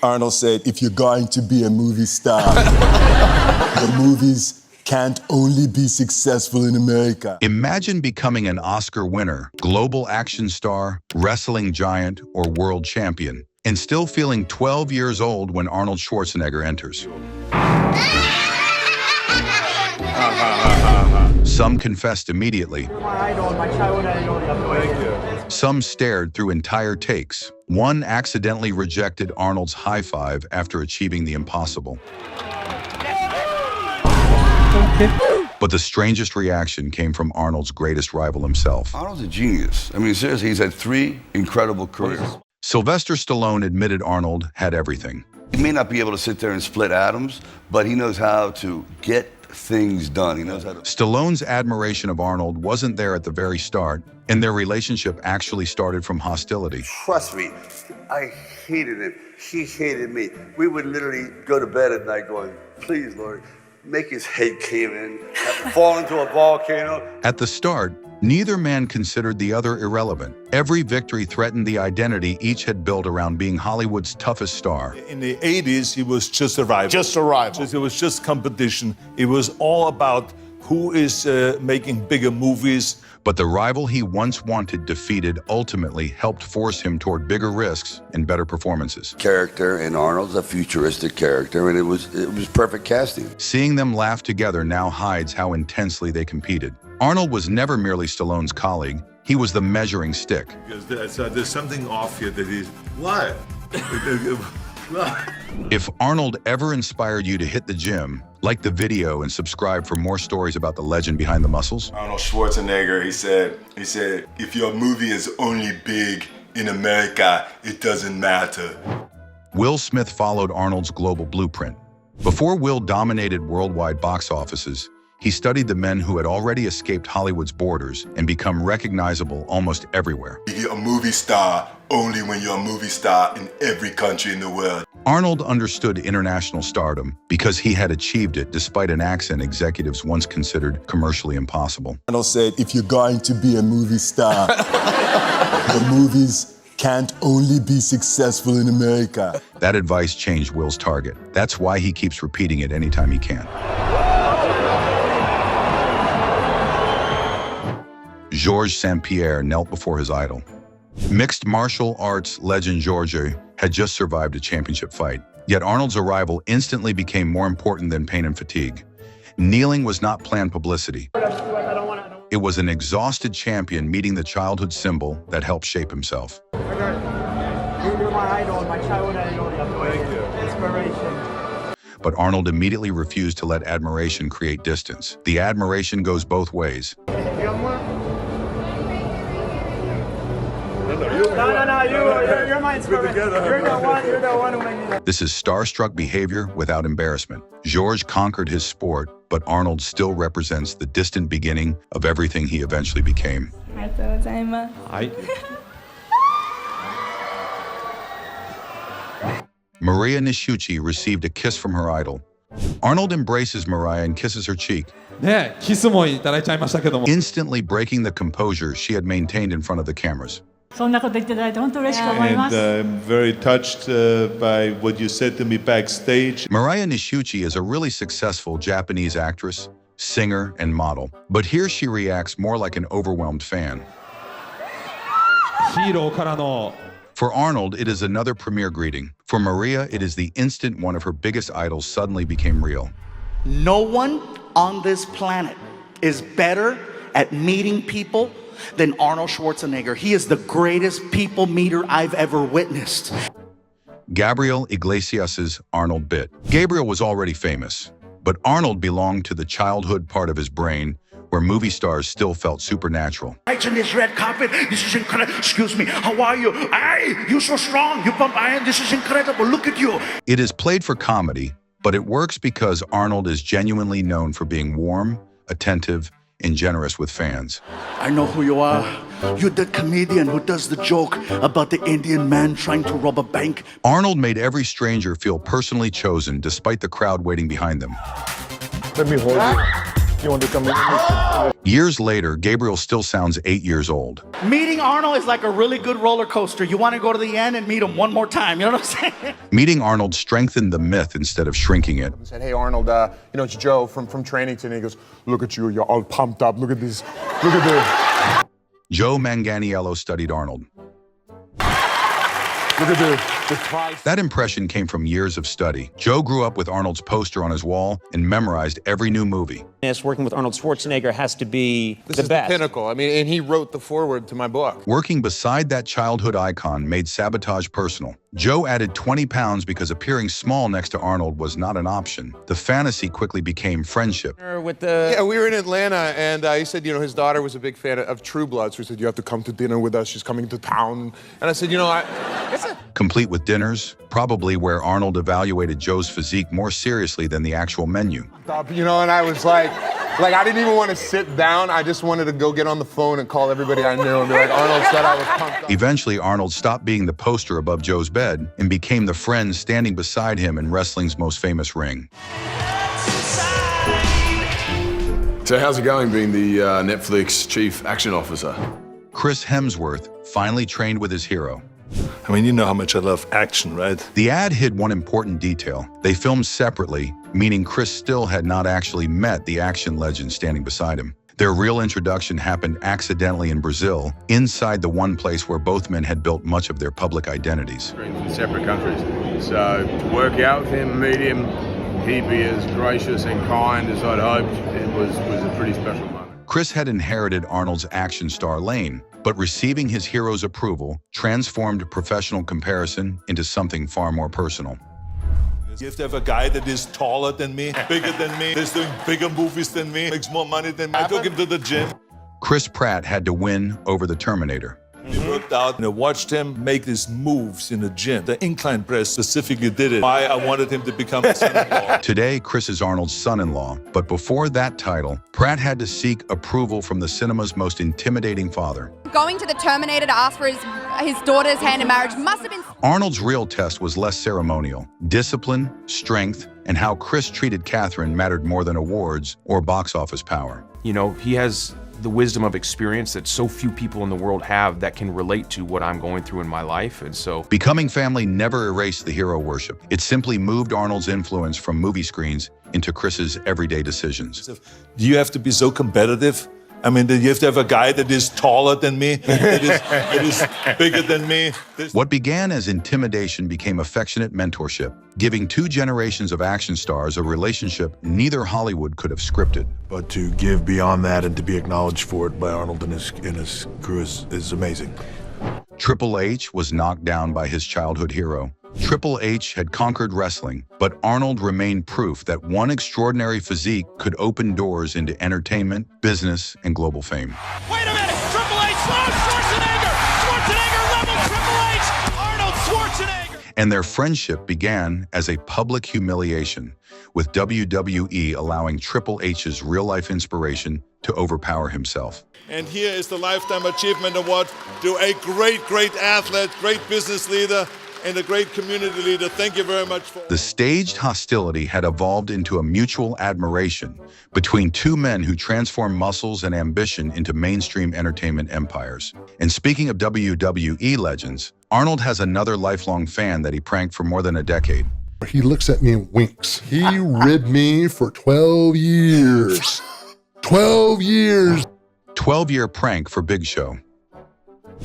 Arnold said, if you're going to be a movie star, the movies can't only be successful in America. Imagine becoming an Oscar winner, global action star, wrestling giant, or world champion, and still feeling 12 years old when Arnold Schwarzenegger enters. Some confessed immediately. You're my idol, my childhood idol. Thank you. Some stared through entire takes. One accidentally rejected Arnold's high five after achieving the impossible. But the strangest reaction came from Arnold's greatest rival himself. Arnold's a genius. I mean, seriously, he's had 3 incredible careers. Sylvester Stallone admitted Arnold had everything. He may not be able to sit there and split atoms, but he knows how to get things done. He knows how to... Stallone's admiration of Arnold wasn't there at the very start, and their relationship actually started from hostility. Trust me, I hated him. He hated me. We would literally go to bed at night going, please, Lord, make his head cave in, fall into a volcano. At the start, neither man considered the other irrelevant. Every victory threatened the identity each had built around being Hollywood's toughest star. In the 80s, he was just a rival. Just a rival. It was just competition. It was all about who is making bigger movies. But the rival he once wanted defeated ultimately helped force him toward bigger risks and better performances. Character in Arnold's a futuristic character, and it was perfect casting. Seeing them laugh together now hides how intensely they competed. Arnold was never merely Stallone's colleague. He was the measuring stick. Because there's something off here that he's... What? If Arnold ever inspired you to hit the gym, like the video and subscribe for more stories about the legend behind the muscles. Arnold Schwarzenegger, he said, if your movie is only big in America, it doesn't matter. Will Smith followed Arnold's global blueprint. Before Will dominated worldwide box offices, he studied the men who had already escaped Hollywood's borders and become recognizable almost everywhere. You're a movie star only when you're a movie star in every country in the world. Arnold understood international stardom because he had achieved it despite an accent executives once considered commercially impossible. Arnold said, if you're going to be a movie star, the movies can't only be successful in America. That advice changed Will's target. That's why he keeps repeating it anytime he can. Georges St-Pierre knelt before his idol. Mixed martial arts legend Georges had just survived a championship fight, yet Arnold's arrival instantly became more important than pain and fatigue. Kneeling was not planned publicity. It was an exhausted champion meeting the childhood symbol that helped shape himself. You're my idol, my childhood idol. Thank you. Inspiration. But Arnold immediately refused to let admiration create distance. The admiration goes both ways. No, you're my inspiration. You're the one who made me that. This is starstruck behavior without embarrassment. Georges conquered his sport, but Arnold still represents the distant beginning of everything he eventually became. Mariya Nishiuchi received a kiss from her idol. Arnold embraces Mariya and kisses her cheek, instantly breaking the composure she had maintained in front of the cameras. And I'm very touched by what you said to me backstage. Mariya Nishiuchi is a really successful Japanese actress, singer, and model. But here she reacts more like an overwhelmed fan. For Arnold, it is another premiere greeting. For Mariya, it is the instant one of her biggest idols suddenly became real. No one on this planet is better at meeting people than Arnold Schwarzenegger. He is the greatest people meter I've ever witnessed. Gabriel Iglesias' Arnold bit. Gabriel was already famous, but Arnold belonged to the childhood part of his brain where movie stars still felt supernatural. Right in this red carpet, this is incredible. Excuse me, how are you? Hey, you're so strong, you pump iron, this is incredible, look at you. It is played for comedy, but it works because Arnold is genuinely known for being warm, attentive, and generous with fans. I know who you are. You're the comedian who does the joke about the Indian man trying to rob a bank. Arnold made every stranger feel personally chosen despite the crowd waiting behind them. Let me hold you. You want to come in? Years later, Gabriel still sounds 8 years old. Meeting Arnold is like a really good roller coaster. You want to go to the end and meet him one more time. You know what I'm saying? Meeting Arnold strengthened the myth instead of shrinking it. I said, hey, Arnold, it's Joe from training today. He goes, look at you, you're all pumped up. Look at this. Look at this. Joe Manganiello studied Arnold. Look at the price. That impression came from years of study. Joe grew up with Arnold's poster on his wall and memorized every new movie. Working with Arnold Schwarzenegger has to be the best. This is the pinnacle. I mean, and he wrote the foreword to my book. Working beside that childhood icon made sabotage personal. Joe added 20 pounds because appearing small next to Arnold was not an option. The fantasy quickly became friendship. Yeah, we were in Atlanta, and he said, his daughter was a big fan of True Blood, so he said, you have to come to dinner with us. She's coming to town. And I said, Complete with dinners, probably where Arnold evaluated Joe's physique more seriously than the actual menu. And I was like I didn't even want to sit down. I just wanted to go get on the phone and call everybody I knew and be like, Arnold said I was pumped up. Eventually, Arnold stopped being the poster above Joe's bed and became the friend standing beside him in wrestling's most famous ring. So how's it going being the Netflix chief action officer? Chris Hemsworth finally trained with his hero. I mean, you know how much I love action, right? The ad hid one important detail. They filmed separately, meaning Chris still had not actually met the action legend standing beside him. Their real introduction happened accidentally in Brazil, inside the one place where both men had built much of their public identities. In separate countries. So to work out with him, meet him, he'd be as gracious and kind as I'd hoped. It was a pretty special moment. Chris had inherited Arnold's action star lane, but receiving his hero's approval transformed professional comparison into something far more personal. You have to have a guy that is taller than me, bigger than me, that's doing bigger movies than me, makes more money than me. I took him to the gym. Chris Pratt had to win over the Terminator. We worked out and I watched him make these moves in the gym. The incline press specifically did it. Why I wanted him to become a son-in-law. Today, Chris is Arnold's son-in-law, but before that title, Pratt had to seek approval from the cinema's most intimidating father. Going to the Terminator to ask for his daughter's hand in marriage must have been... Arnold's real test was less ceremonial. Discipline, strength, and how Chris treated Catherine mattered more than awards or box office power. He has the wisdom of experience that so few people in the world have that can relate to what I'm going through in my life, and so... Becoming family never erased the hero worship. It simply moved Arnold's influence from movie screens into Chris's everyday decisions. Do you have to be so competitive? I mean, you have to have a guy that is taller than me, that is bigger than me. What began as intimidation became affectionate mentorship, giving two generations of action stars a relationship neither Hollywood could have scripted. But to give beyond that and to be acknowledged for it by Arnold and his crew is amazing. Triple H was knocked down by his childhood hero. Triple H had conquered wrestling, but Arnold remained proof that one extraordinary physique could open doors into entertainment, business, and global fame. Wait a minute! Triple H slows Schwarzenegger! Schwarzenegger levels Triple H! Arnold Schwarzenegger! And their friendship began as a public humiliation, with WWE allowing Triple H's real-life inspiration to overpower himself. And here is the Lifetime Achievement Award to a great athlete, great business leader, and a great community leader. Thank you very much for... The staged hostility had evolved into a mutual admiration between two men who transformed muscles and ambition into mainstream entertainment empires. And speaking of WWE legends, Arnold has another lifelong fan that he pranked for more than a decade. He looks at me and winks. He ribbed me for 12 years. 12 years. 12-year prank for Big Show.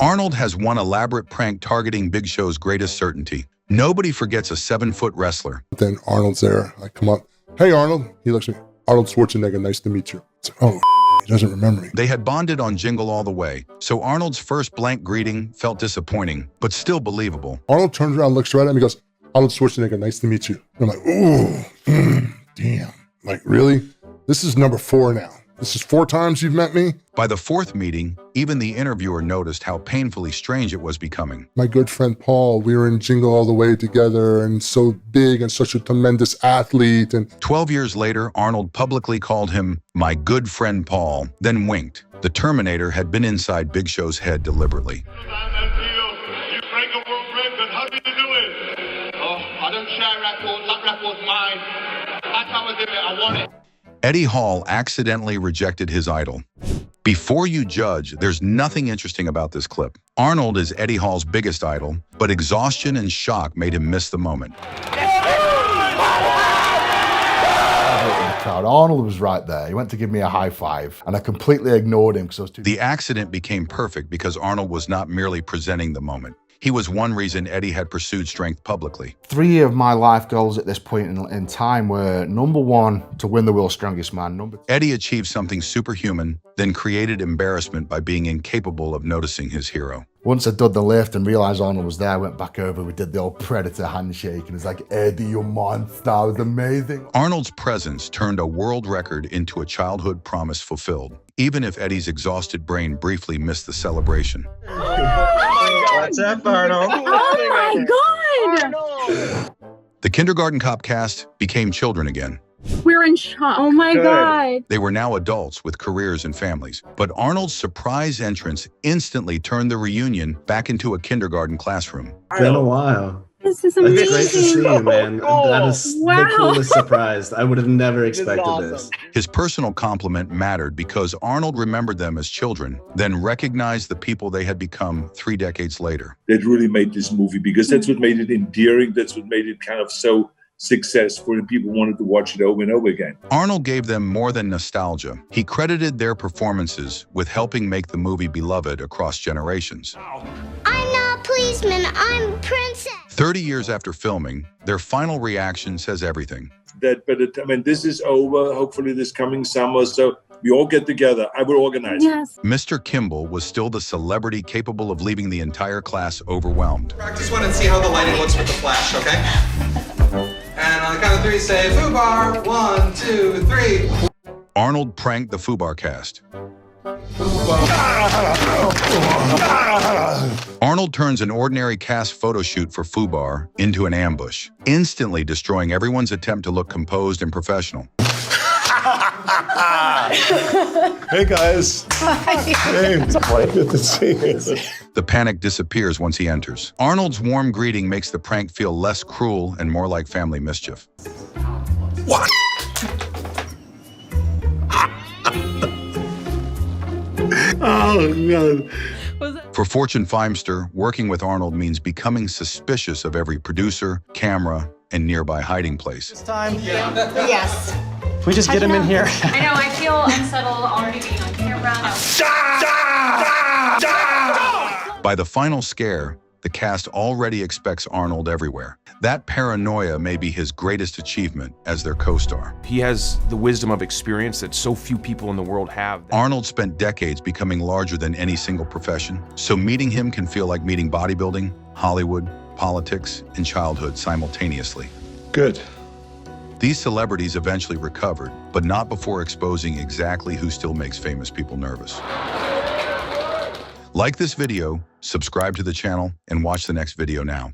Arnold has one elaborate prank targeting Big Show's greatest certainty. Nobody forgets a 7-foot wrestler. Then Arnold's there. I come up. Hey, Arnold. He looks at me. Arnold Schwarzenegger, nice to meet you. Like, oh, he doesn't remember me. They had bonded on Jingle All the Way, so Arnold's first blank greeting felt disappointing, but still believable. Arnold turns around, looks right at me, goes, Arnold Schwarzenegger, nice to meet you. And I'm like, ooh, damn. Like, really? This is number 4 now. This is 4 times you've met me? By the 4th meeting, even the interviewer noticed how painfully strange it was becoming. My good friend Paul, we were in Jingle All the Way together, and so big and such a tremendous athlete. And 12 years later, Arnold publicly called him my good friend Paul, then winked. The Terminator had been inside Big Show's head deliberately. You break a world record, how did you do it? Oh, I don't share records, that record's mine. That's how I did it, I won it. Eddie Hall accidentally rejected his idol. Before you judge, there's nothing interesting about this clip. Arnold is Eddie Hall's biggest idol, but exhaustion and shock made him miss the moment. Arnold was right there. He went to give me a high five, and I completely ignored him because I was too... The accident became perfect because Arnold was not merely presenting the moment. He was one reason Eddie had pursued strength publicly. 3 of my life goals at this point in time were, number 1, to win the world's strongest man. Number 2... Eddie achieved something superhuman, then created embarrassment by being incapable of noticing his hero. Once I'd done the lift and realized Arnold was there, I went back over, we did the old Predator handshake, and it's like, Eddie, you monster, it was amazing. Arnold's presence turned a world record into a childhood promise fulfilled, even if Eddie's exhausted brain briefly missed the celebration. What's up, Arnold? Oh my God! The Kindergarten Cop cast became children again. We're in shock. Oh my God. They were now adults with careers and families, but Arnold's surprise entrance instantly turned the reunion back into a kindergarten classroom. It's been a while. This is amazing. It's great to see you, man. That is the coolest surprise. I would have never expected this. His personal compliment mattered because Arnold remembered them as children, then recognized the people they had become 3 decades later. That really made this movie, because that's what made it endearing. That's what made it kind of so successful, and people wanted to watch it over and over again. Arnold gave them more than nostalgia. He credited their performances with helping make the movie beloved across generations. I'm not a policeman, I'm a princess. 30 years after filming, their final reaction says everything. That by the time this is over, hopefully this coming summer, so we all get together. I will organize. Yes. Mr. Kimball was still the celebrity capable of leaving the entire class overwhelmed. Practice one and see how the lighting looks with the flash, okay? And on the count of 3, say FUBAR. 1, 2, 3. Arnold pranked the FUBAR cast. Arnold turns an ordinary cast photo shoot for FUBAR into an ambush, instantly destroying everyone's attempt to look composed and professional. Hey guys. Hey, good to see you. The panic disappears once he enters. Arnold's warm greeting makes the prank feel less cruel and more like family mischief. What? Oh, no. For Fortune Feimster, working with Arnold means becoming suspicious of every producer, camera, and nearby hiding place. This time? Yes. Can we just get him in here? I know, I feel unsettled already being on camera. By the final scare, the cast already expects Arnold everywhere. That paranoia may be his greatest achievement as their co-star. He has the wisdom of experience that so few people in the world have. Arnold spent decades becoming larger than any single profession, so meeting him can feel like meeting bodybuilding, Hollywood, politics, and childhood simultaneously. Good. These celebrities eventually recovered, but not before exposing exactly who still makes famous people nervous. Like this video, subscribe to the channel, and watch the next video now.